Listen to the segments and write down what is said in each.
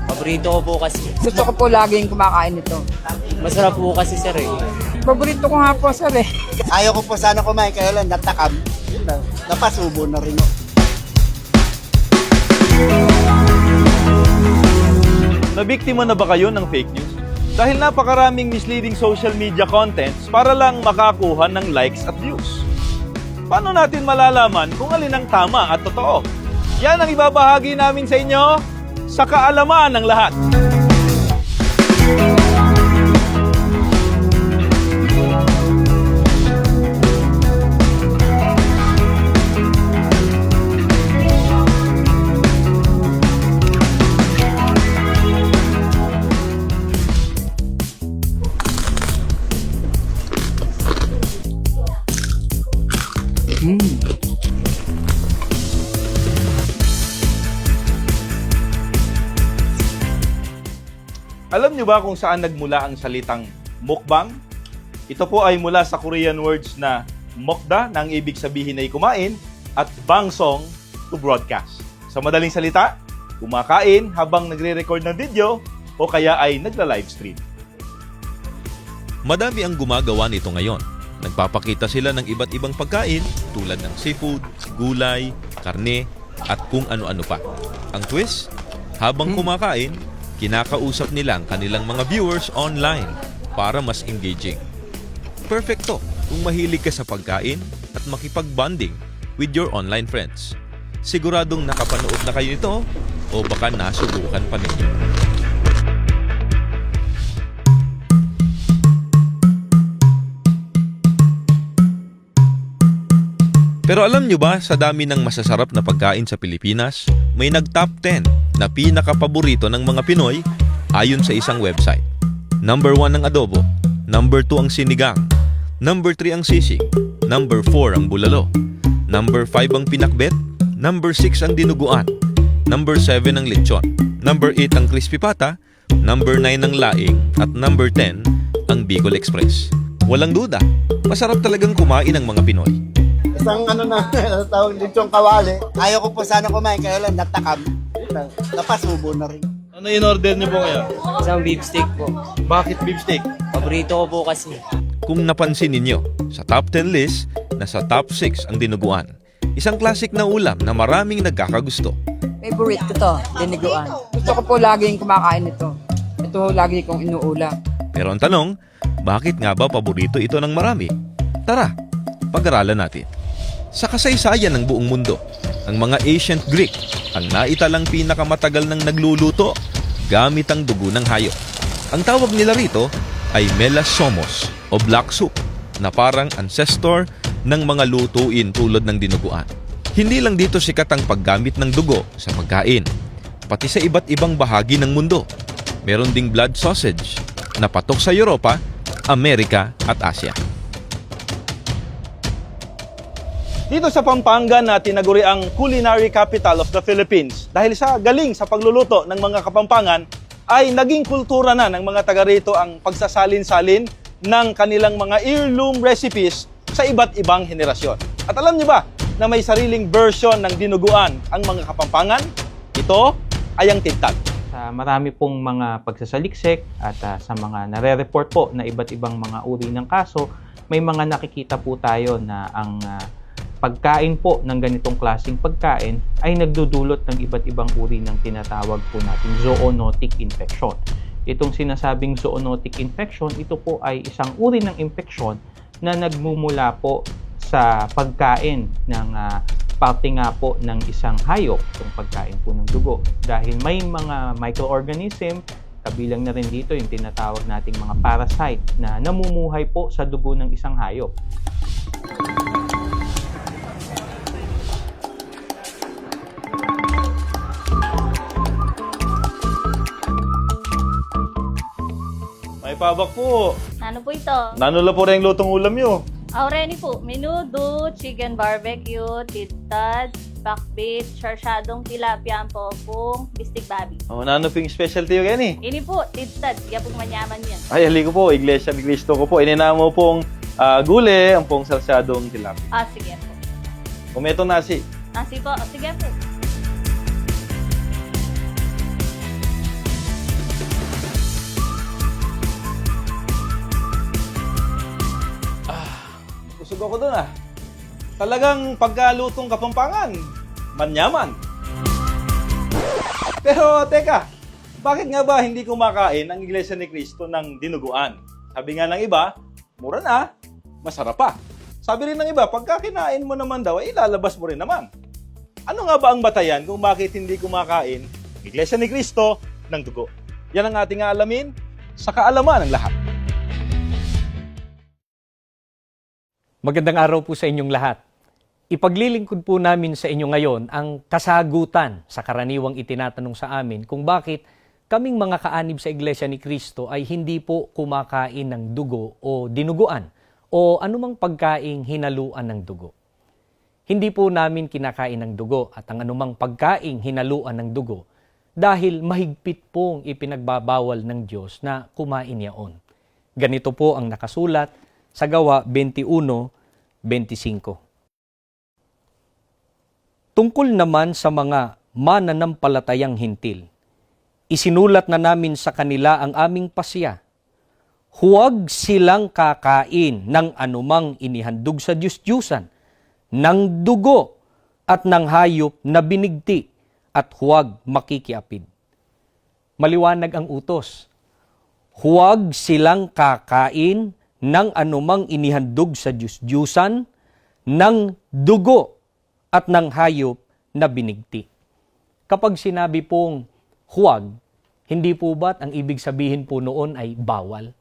Paborito ko po kasi. Gusto ko po laging kumakain ito. Masarap po kasi sir eh. Paborito ko nga po, sir eh. Ayaw ko po sana kumain, kaya lang natakam. Napasubo na rin ako. Nabiktima na ba kayo ng fake news? Dahil napakaraming misleading social media contents para lang makakuha ng likes at views. Paano natin malalaman kung alin ang tama at totoo? Yan ang ibabahagi namin sa inyo sa kaalaman ng lahat. Alam niyo ba kung saan nagmula ang salitang mukbang? Ito po ay mula sa Korean words na mokda, na ang ibig sabihin ay kumain, at bangsong, to broadcast. Sa madaling salita, kumakain habang nagre-record ng video o kaya ay nagla-livestream. Madami ang gumagawa nito ngayon. Nagpapakita sila ng iba't ibang pagkain tulad ng seafood, gulay, karne, at kung ano-ano pa. Ang twist, habang kumakain, kinakausap nila ang kanilang mga viewers online para mas engaging. Perfecto kung mahilig ka sa pagkain at makipag-bonding with your online friends. Siguradong nakapanood na kayo nito o baka nasubukan pa ninyo. Pero alam nyo ba, sa dami ng masasarap na pagkain sa Pilipinas, may nag-top 10 na pinakapaborito ng mga Pinoy ayon sa isang website. Number 1 ang adobo, number 2 ang sinigang, number 3 ang sisig, number 4 ang bulalo, number 5 ang pinakbet, number 6 ang dinuguan, number 7 ang lechon, number 8 ang crispy pata, number 9 ang laing, at number 10 ang Bicol Express. Walang duda, masarap talagang kumain ang mga Pinoy. Isang tawag dito yung kawali. Ayaw ko po sana kumain, kaya lang natakam. Napasubo na rin. Ano in-order niyo po ngayon? Isang beef steak po. Bakit beef steak? Paborito ko po kasi. Kung napansin ninyo, sa top 10 list, nasa top 6 ang dinuguan. Isang classic na ulam na maraming nagkakagusto. Favorite ko to, diniguan. Gusto ko po laging kumakain ito. Ito lagi kong inuulam. Pero ang tanong, bakit nga ba paborito ito ng marami? Tara, pag-aralan natin. Sa kasaysayan ng buong mundo, ang mga ancient Greek ang naitalang pinakamatagal ng nagluluto gamit ang dugo ng hayop. Ang tawag nila rito ay melasomos o black soup na parang ancestor ng mga lutuin tulad ng dinuguan. Hindi lang dito sikat ang paggamit ng dugo sa pagkain, pati sa iba't ibang bahagi ng mundo. Meron ding blood sausage na patok sa Europa, Amerika at Asia. Dito sa Pampanga na tinaguri ang culinary capital of the Philippines dahil sa galing sa pagluluto ng mga Kapampangan ay naging kultura na ng mga taga rito ang pagsasalin-salin ng kanilang mga heirloom recipes sa iba't ibang henerasyon. At alam niyo ba na may sariling version ng dinuguan ang mga Kapampangan? Ito ay ang tintag. Sa marami pong mga pagsasaliksik at sa mga nare-report po na iba't ibang mga uri ng kaso, may mga nakikita po tayo na ang pagkain po ng ganitong klaseng pagkain ay nagdudulot ng iba't ibang uri ng tinatawag po natin zoonotic infection. Itong sinasabing zoonotic infection, ito po ay isang uri ng infeksyon na nagmumula po sa pagkain ng parte nga po ng isang hayop, itong pagkain po ng dugo. Dahil may mga microorganism, kabilang na rin dito yung tinatawag nating mga parasite na namumuhay po sa dugo ng isang hayop. May pabak po. Ano po ito? Nanula po rin yung lutong ulam nyo. Aureni po, menudo, chicken barbecue, titad, bakbit, sarsyadong tilapia ang popong, bistig babi. Oh, nano ping specialty yung yan eh. Ini po, titad, kaya pong manyaman yan. Ay, hali ko po, Iglesia ni Cristo ko po. Ininamo pong Gule, ang pong sarsyadong tilapia. Sige po. Tomato nasi. Nasi po. Sige po. Busog ako dun ah. Talagang pagkalutong Kapampangan, manyaman. Pero teka, bakit nga ba hindi kumakain ang Iglesia ni Cristo ng dinuguan? Sabi nga ng iba, mura na, masarap pa. Sabi rin ng iba, pagka kinain mo naman daw, ay ilalabas mo rin naman. Ano nga ba ang batayan kung bakit hindi kumakain ang Iglesia ni Cristo ng dugo? Yan ang ating aalamin sa kaalaman ng lahat. Magandang araw po sa inyong lahat. Ipaglilingkod po namin sa inyo ngayon ang kasagutan sa karaniwang itinatanong sa amin kung bakit kaming mga kaanib sa Iglesia ni Cristo ay hindi po kumakain ng dugo o dinuguan o anumang pagkaing hinaluan ng dugo. Hindi po namin kinakain ng dugo at ang anumang pagkaing hinaluan ng dugo dahil mahigpit pong ipinagbabawal ng Diyos na kumain yaon. Ganito po ang nakasulat sa Gawa 21:25. Tungkol naman sa mga mananampalatayang hintil, isinulat na namin sa kanila ang aming pasya. Huwag silang kakain ng anumang inihandog sa Diyos-Diyusan, ng dugo at ng hayop na binigti, at huwag makikiapid. Maliwanag ang utos. Huwag silang kakain ng anumang inihandog sa Diyos-Diyusan, ng dugo at ng hayop na binigti. Kapag sinabi pong huwag, hindi po ba't ang ibig sabihin po noon ay bawal?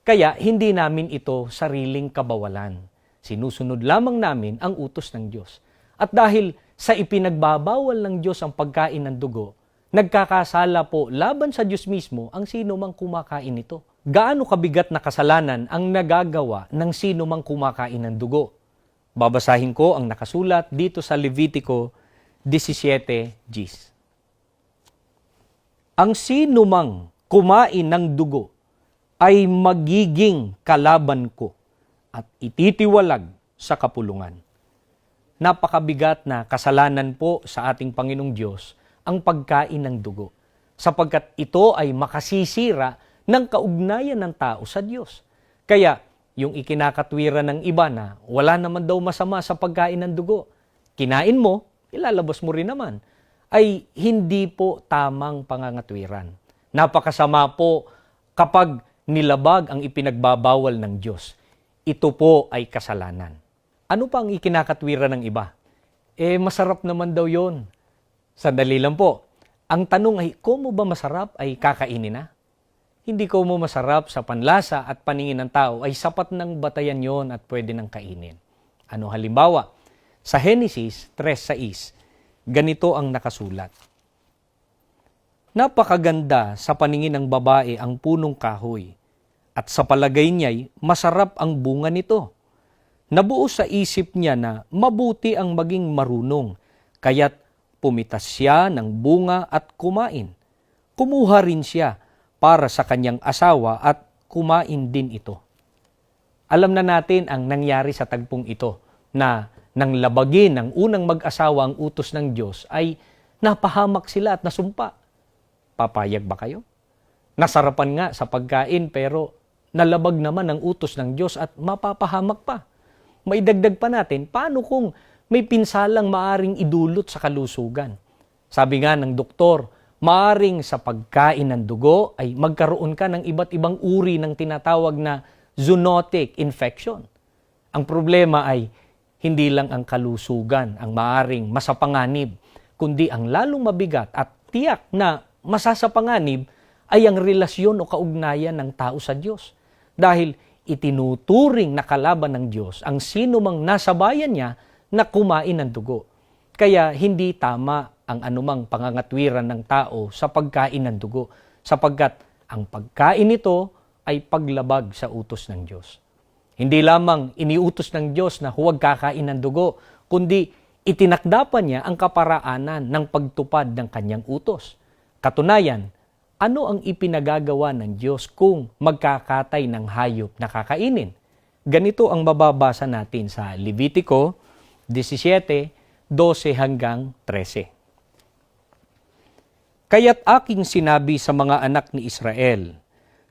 Kaya hindi namin ito sariling kabawalan. Sinusunod lamang namin ang utos ng Diyos. At dahil sa ipinagbabawal ng Diyos ang pagkain ng dugo, nagkakasala po laban sa Diyos mismo ang sino mang kumakain nito. Gaano kabigat na kasalanan ang nagagawa ng sino mang kumakain ng dugo? Babasahin ko ang nakasulat dito sa Levitico 17:10. Ang sino mang kumain ng dugo ay magiging kalaban ko at ititiwalag sa kapulungan. Napakabigat na kasalanan po sa ating Panginoong Diyos ang pagkain ng dugo, sapagkat ito ay makasisira ng kaugnayan ng tao sa Diyos. Kaya, yung ikinakatwiran ng iba na wala naman daw masama sa pagkain ng dugo, kinain mo, ilalabas mo rin naman, ay hindi po tamang pangangatwiran. Napakasama po kapag nilabag ang ipinagbabawal ng Diyos. Ito po ay kasalanan. Ano pa ang ikinakatwiran ng iba? Masarap naman daw yon. Sandali lang po. Ang tanong ay, kung mo ba masarap ay kakainin na? Hindi ko mo masarap sa panlasa at paningin ng tao ay sapat ng batayan yon at pwede nang kainin. Ano halimbawa? Sa Genesis 3:6, ganito ang nakasulat. Napakaganda sa paningin ng babae ang punong kahoy, at sa palagay niya'y masarap ang bunga nito. Nabuo sa isip niya na mabuti ang maging marunong, kaya't pumitas siya ng bunga at kumain. Kumuha rin siya para sa kanyang asawa at kumain din ito. Alam na natin ang nangyari sa tagpong ito na nang labagin ng unang mag-asawa ang utos ng Diyos ay napahamak sila at nasumpa. Papayag ba kayo? Nasarapan nga sa pagkain pero nalabag naman ang utos ng Diyos at mapapahamak pa. Maidagdag pa natin, paano kung may pinsalang maaring idulot sa kalusugan? Sabi nga ng doktor, maaring sa pagkain ng dugo ay magkaroon ka ng iba't ibang uri ng tinatawag na zoonotic infection. Ang problema ay hindi lang ang kalusugan ang maaring masapanganib, kundi ang lalong mabigat at tiyak na masasapanganib ay ang relasyon o kaugnayan ng tao sa Diyos. Dahil itinuturing na kalaban ng Diyos ang sino mang nasa bayan niya na kumain ng dugo. Kaya hindi tama ang anumang pangangatwiran ng tao sa pagkain ng dugo, sapagkat ang pagkain nito ay paglabag sa utos ng Diyos. Hindi lamang iniutos ng Diyos na huwag kakain ng dugo, kundi itinakda pa niya ang kaparaanan ng pagtupad ng kanyang utos. Katunayan, ano ang ipinagagawa ng Diyos kung magkakatay ng hayop na kakainin? Ganito ang mababasa natin sa Levitico 17:12 hanggang 13. Kaya't aking sinabi sa mga anak ni Israel,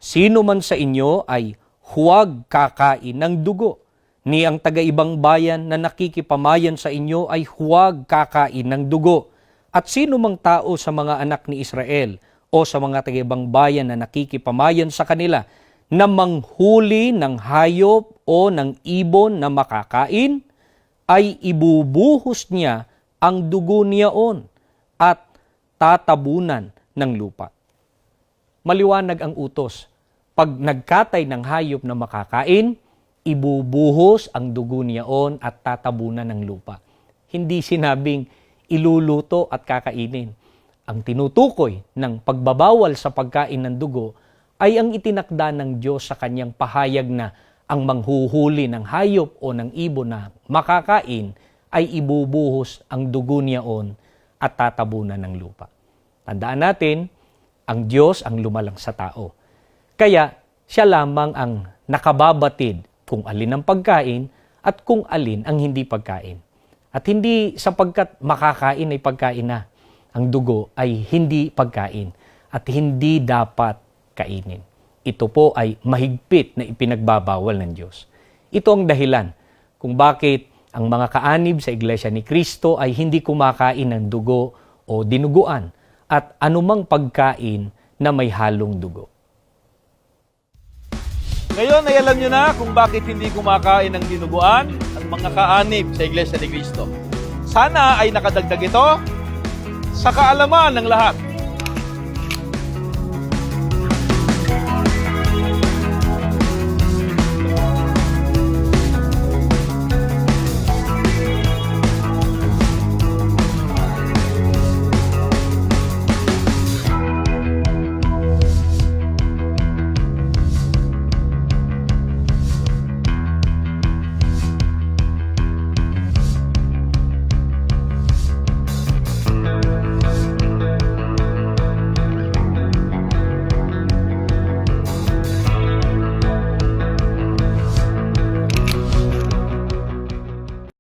sino man sa inyo ay huwag kakain ng dugo, ni ang taga-ibang bayan na nakikipamayan sa inyo ay huwag kakain ng dugo. At sino mang tao sa mga anak ni Israel o sa mga taga-ibang bayan na nakikipamayan sa kanila na manghuli ng hayop o ng ibon na makakain, ay ibubuhos niya ang dugo niyaon at tatabunan ng lupa. Maliwanag ang utos. Pag nagkatay ng hayop na makakain, ibubuhos ang dugo niyaon at tatabunan ng lupa. Hindi sinabing iluluto at kakainin. Ang tinutukoy ng pagbabawal sa pagkain ng dugo ay ang itinakda ng Diyos sa kanyang pahayag na ang manghuhuli ng hayop o ng ibon na makakain ay ibubuhos ang dugo niyaon at tatabunan ng lupa. Tandaan natin, ang Diyos ang lumalang sa tao. Kaya siya lamang ang nakababatid kung alin ang pagkain at kung alin ang hindi pagkain. At hindi sapagkat makakain ay pagkain na. Ang dugo ay hindi pagkain at hindi dapat kainin. Ito po ay mahigpit na ipinagbabawal ng Diyos. Ito ang dahilan kung bakit ang mga kaanib sa Iglesia ni Cristo ay hindi kumakain ng dugo o dinuguan at anumang pagkain na may halong dugo. Ngayon ay alam nyo na kung bakit hindi kumakain ng dinuguan ang mga kaanib sa Iglesia ni Cristo. Sana ay nakadagdag ito sa kaalaman ng lahat.